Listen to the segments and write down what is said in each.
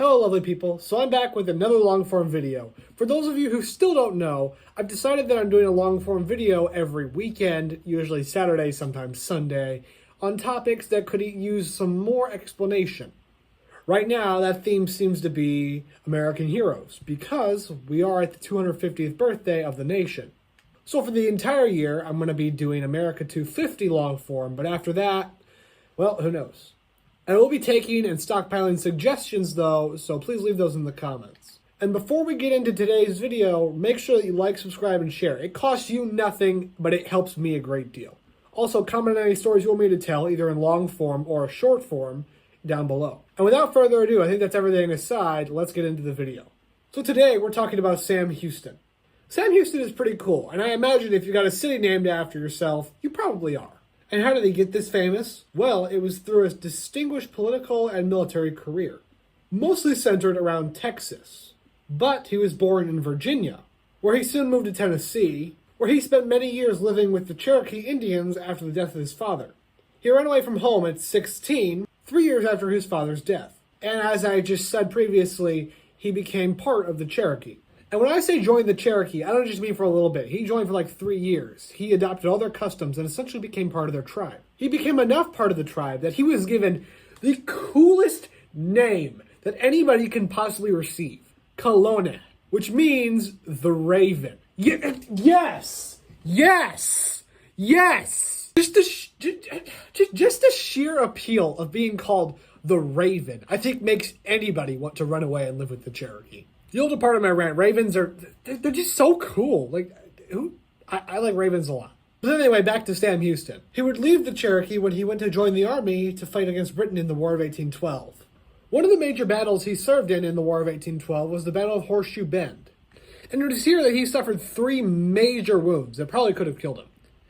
Hello lovely people, so I'm back with another long form video. For those of you who still don't know, I've decided that I'm doing a long form video every weekend, usually Saturday, sometimes Sunday, on topics that could use some more explanation. Right now, that theme seems to be American heroes, because we are at the 250th birthday of the nation. So for the entire year, I'm going to be doing America 250 long form, but after that, well, who knows? And we'll be taking and stockpiling suggestions though, so please leave those in the comments. And before we get into today's video, make sure that you like, subscribe, and share. It costs you nothing, but it helps me a great deal. Also, comment on any stories you want me to tell, either in long form or a short form, down below. And without further ado, I think that's everything aside, let's get into the video. So today, we're talking about Sam Houston. Sam Houston is pretty cool, and I imagine if you got a city named after yourself, you probably are. And how did he get this famous? Well, it was through his distinguished political and military career, mostly centered around Texas. But he was born in Virginia, where he soon moved to Tennessee, where he spent many years living with the Cherokee Indians after the death of his father. He ran away from home at 16, 3 years after his father's death. And as I just said previously, he became part of the Cherokee. And when I say join the Cherokee, I don't just mean for a little bit. He joined for like 3 years. He adopted all their customs and essentially became part of their tribe. He became enough part of the tribe that he was given the coolest name that anybody can possibly receive. Kalone, which means the Raven. Yes! Yes! Yes! Just the sheer appeal of being called the Raven, I think makes anybody want to run away and live with the Cherokee. The older part of my rant, ravens they're just so cool. Like, I like ravens a lot. But anyway, back to Sam Houston. He would leave the Cherokee when he went to join the army to fight against Britain in the War of 1812. One of the major battles he served in the War of 1812 was the Battle of Horseshoe Bend. And it is here that he suffered 3 major wounds that probably could have killed him.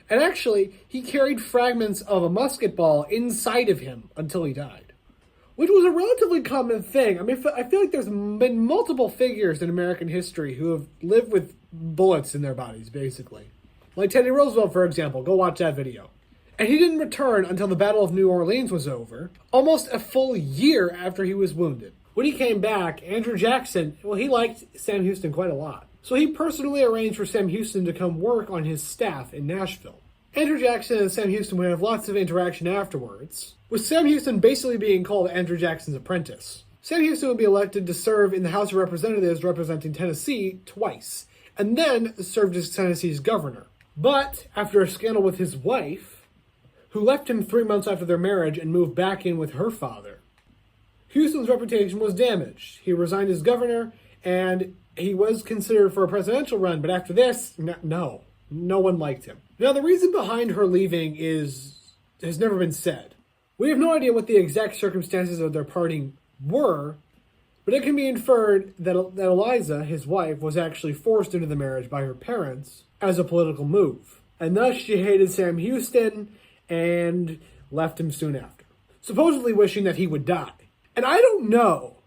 And actually, he carried fragments of a musket ball inside of him until he died. Which was a relatively common thing. I mean, I feel like there's been multiple figures in American history who have lived with bullets in their bodies, basically. Like Teddy Roosevelt, for example. Go watch that video. And he didn't return until the Battle of New Orleans was over, almost a full year after he was wounded. When he came back, Andrew Jackson, well, he liked Sam Houston quite a lot. So he personally arranged for Sam Houston to come work on his staff in Nashville. Andrew Jackson and Sam Houston would have lots of interaction afterwards, with Sam Houston basically being called Andrew Jackson's apprentice. Sam Houston would be elected to serve in the House of Representatives representing Tennessee twice, and then served as Tennessee's governor. But after a scandal with his wife, who left him 3 months after their marriage and moved back in with her father, Houston's reputation was damaged. He resigned as governor, and he was considered for a presidential run, but after this, no one liked him. Now, the reason behind her leaving has never been said. We have no idea what the exact circumstances of their parting were, but it can be inferred that Eliza, his wife, was actually forced into the marriage by her parents as a political move. And thus she hated Sam Houston and left him soon after, supposedly wishing that he would die. And I don't know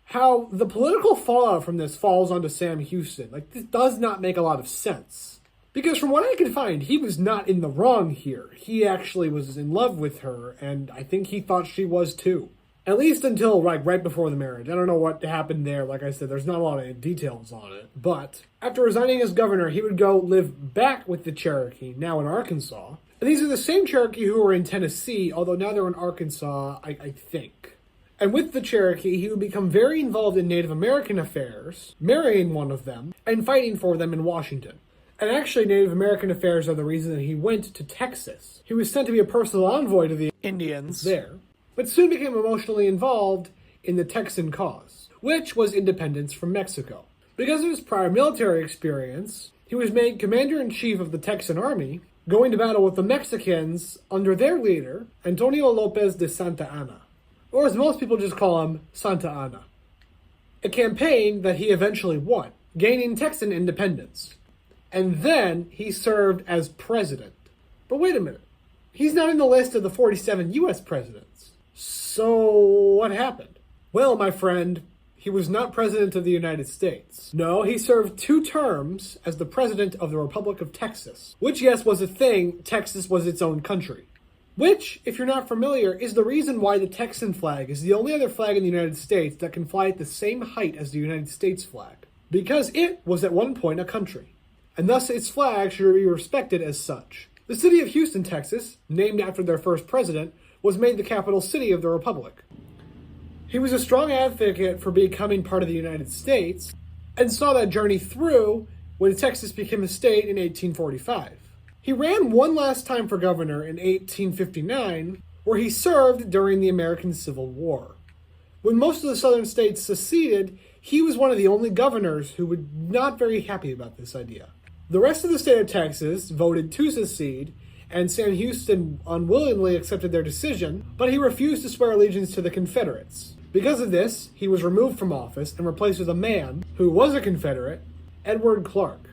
how the political fallout from this falls onto Sam Houston. Like, this does not make a lot of sense. Because from what I can find, he was not in the wrong here. He actually was in love with her, and I think he thought she was too. At least until right before the marriage. I don't know what happened there. Like I said, there's not a lot of details on it. But after resigning as governor, he would go live back with the Cherokee, now in Arkansas. And these are the same Cherokee who were in Tennessee, although now they're in Arkansas, I think. And with the Cherokee, he would become very involved in Native American affairs, marrying one of them, and fighting for them in Washington. And actually, Native American affairs are the reason that he went to Texas. He was sent to be a personal envoy to the Indians there, but soon became emotionally involved in the Texan cause, which was independence from Mexico. Because of his prior military experience, he was made commander-in-chief of the Texan army, going to battle with the Mexicans under their leader, Antonio Lopez de Santa Anna, or as most people just call him, Santa Anna. A campaign that he eventually won, gaining Texan independence. And then he served as president. But wait a minute. He's not in the list of the 47 U.S. presidents. So what happened? Well, my friend, he was not president of the United States. No, he served 2 terms as the president of the Republic of Texas. Which, yes, was a thing. Texas was its own country. which, if you're not familiar, is the reason why the Texan flag is the only other flag in the United States that can fly at the same height as the United States flag, because it was at one point a country, and thus its flag should be respected as such. The city of Houston, Texas, named after their first president, was made the capital city of the Republic. He was a strong advocate for becoming part of the United States, and saw that journey through when Texas became a state in 1845. He ran one last time for governor in 1859, where he served during the American Civil War. When most of the southern states seceded, he was one of the only governors who were not very happy about this idea. The rest of the state of Texas voted to secede, and Sam Houston unwillingly accepted their decision, but he refused to swear allegiance to the Confederates. Because of this, he was removed from office and replaced with a man who was a Confederate, Edward Clark.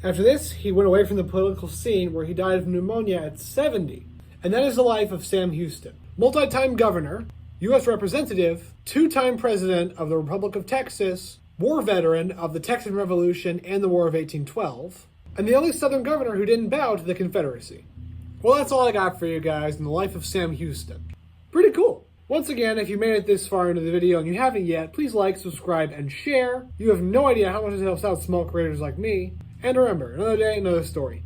After this, he went away from the political scene, where he died of pneumonia at 70. And that is the life of Sam Houston. Multi-time governor, U.S. representative, two-time president of the Republic of Texas, war veteran of the Texan Revolution and the War of 1812, and the only Southern governor who didn't bow to the Confederacy. Well, that's all I got for you guys in the life of Sam Houston. Pretty cool. Once again, if you made it this far into the video and you haven't yet, please like, subscribe, and share. You have no idea how much this helps out small creators like me. And remember, another day, another story.